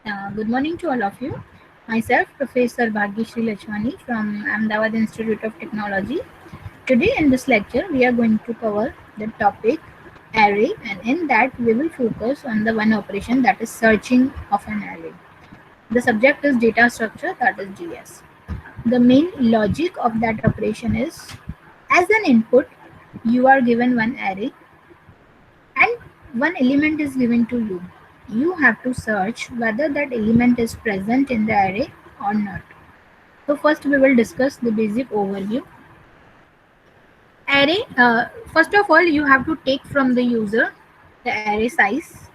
Good morning to all of you. Myself, Professor Bhagyashree Lachwani from Ahmedabad Institute of Technology. Today in this lecture, we are going to cover the topic array, and in that we will focus on the one operation, that is searching of an array. The subject is data structure, that is DS. The main logic of that operation is, as an input, you are given one array and one element is given to you. You have to search whether that element is present in the array or not. So first we will discuss the basic overview. Array, first of all, you have to take from the user the array size.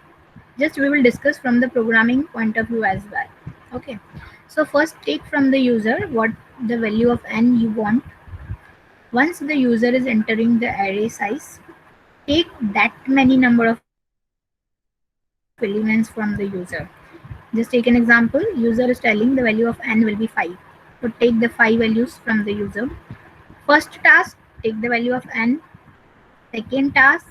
Just we will discuss from the programming point of view as well. Okay. So first take from the user what the value of n you want. Once the user is entering the array size, take that many number of elements from the user. Just take an example. User is telling the value of n will be 5. So take the 5 values from the user. First task, take the value of n. Second task,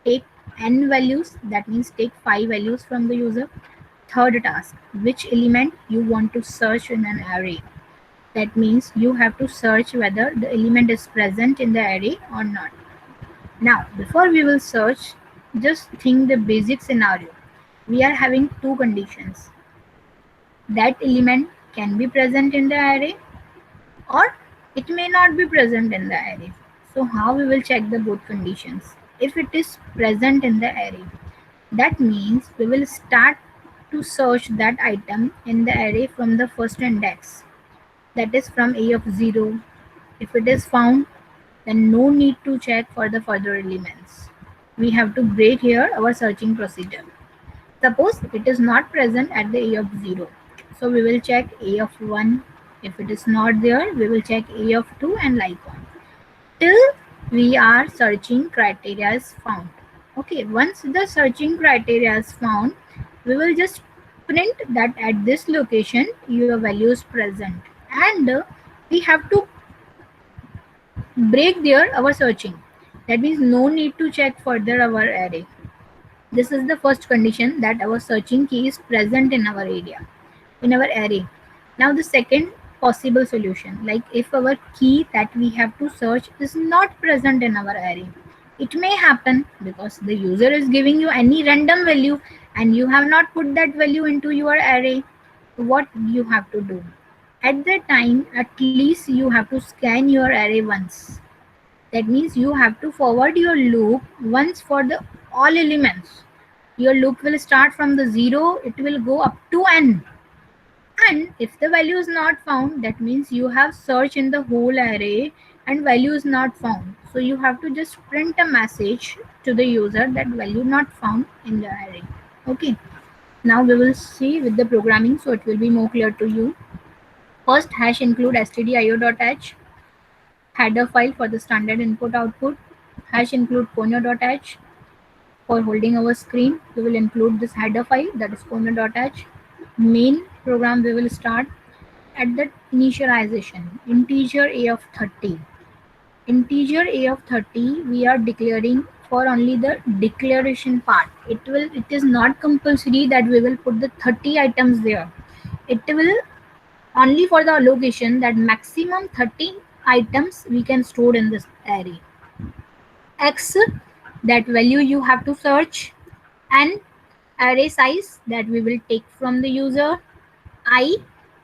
take n values, that means take 5 values from the user. Third task, which element you want to search in an array. That means you have to search whether the element is present in the array or not. Now, before we will search, just think the basic scenario. We are having two conditions. That element can be present in the array or it may not be present in the array. So how we will check the both conditions? If it is present in the array, that means we will start to search that item in the array from the first index, that is from a of 0. If it is found, then no need to check for the further elements. We have to break here our searching procedure. Suppose it is not present at the a of 0. So we will check a of 1. If it is not there, we will check a of 2 and like on. Till we are searching criteria is found. Okay, once the searching criteria is found, we will just print that at this location your value is present. And we have to break there our searching. That means no need to check further our array. This is the first condition, that our searching key is present in our area, in our array. Now the second possible solution, like if our key that we have to search is not present in our array. It may happen because the user is giving you any random value and you have not put that value into your array. What you have to do? At that time, at least you have to scan your array once. That means you have to forward your loop once for the all elements. Your loop will start from the 0, it will go up to n. And if the value is not found, that means you have searched in the whole array and value is not found. So you have to just print a message to the user that value not found in the array. Okay. Now we will see with the programming, so it will be more clear to you. First, hash include stdio.h, header file for the standard input output. Hash include ponyo.h. For holding our screen, we will include this header file, that is ponyo.h. Main program we will start at the initialization, integer a of 30. Integer a of 30 we are declaring for only the declaration part. It is not compulsory that we will put the 30 items there. It will only for the allocation that maximum 30 items we can store in this array. X, that value you have to search, and array size that we will take from the user, I,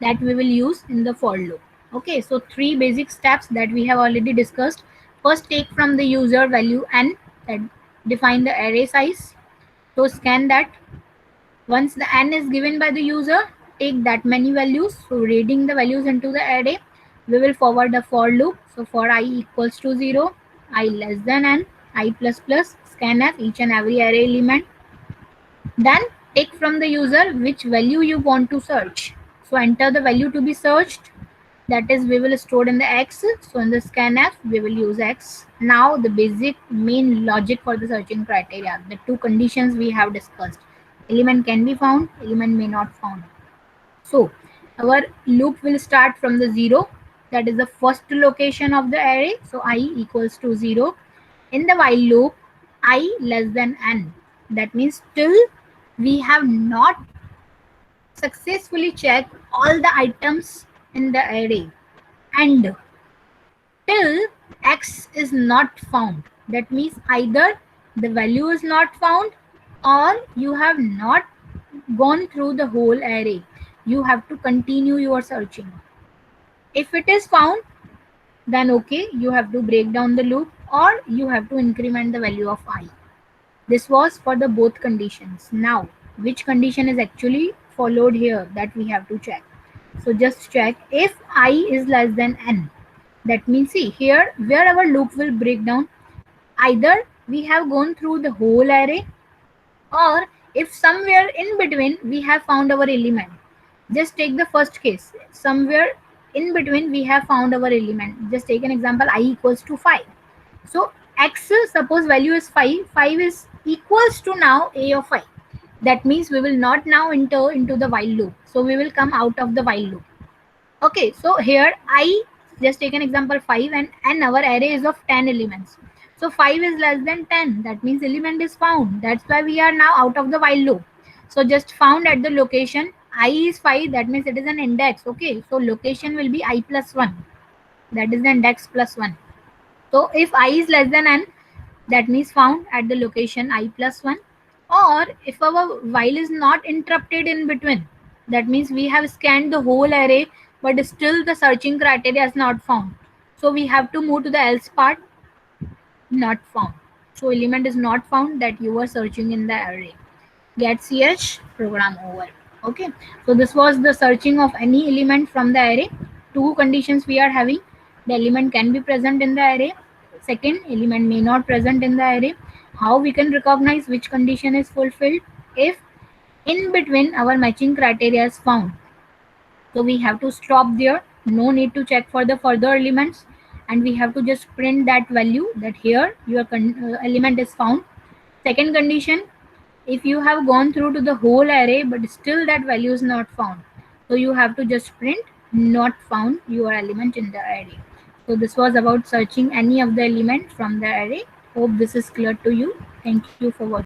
that we will use in the for loop. Okay, so three basic steps that we have already discussed. First, take from the user value n, that define the array size. So scan that. Once the n is given by the user, take that many values. So reading the values into the array, we will forward the for loop. So for I equals to 0, I less than n, I plus plus, scanf each and every array element. Then take from the user which value you want to search. So enter the value to be searched. That is, we will store in the x. So in the scanf, we will use x. Now the basic main logic for the searching criteria. The two conditions we have discussed. Element can be found, element may not found. So our loop will start from the 0. That is the first location of the array. So I equals to 0. In the while loop, I less than n. That means till we have not successfully check all the items in the array and till x is not found. That means either the value is not found or you have not gone through the whole array. You have to continue your searching. If it is found, then okay, you have to break down the loop or you have to increment the value of I. This was for the both conditions. Now, which condition is actually followed here that we have to check. So just check if I is less than n. That means see here where our loop will break down. Either we have gone through the whole array or if somewhere in between we have found our element. Just take the first case. Somewhere in between we have found our element. Just take an example, I equals to 5. So x, suppose value is 5. 5 is equals to now a of 5. That means we will not now enter into the while loop. So we will come out of the while loop. Okay, so here I just take an example 5 and our array is of 10 elements. So 5 is less than 10. That means element is found. That's why we are now out of the while loop. So just found at the location I is 5. That means it is an index. Okay, so location will be I plus 1. That is the index plus 1. So if I is less than n, that means found at the location I plus 1. Or if our while is not interrupted in between, that means we have scanned the whole array but still the searching criteria is not found. So we have to move to the else part, not found. So element is not found that you were searching in the array. Get ch, program over. Okay, so this was the searching of any element from the array. Two conditions we are having. The element can be present in the array. Second, element may not present in the array. How we can recognize which condition is fulfilled? If in between our matching criteria is found. So we have to stop there. No need to check for the further elements, and we have to just print that value that here your element is found. Second condition, if you have gone through to the whole array but still that value is not found, so you have to just print not found your element in the array. So this was about searching any of the element from the array. Hope this is clear to you. Thank you for watching.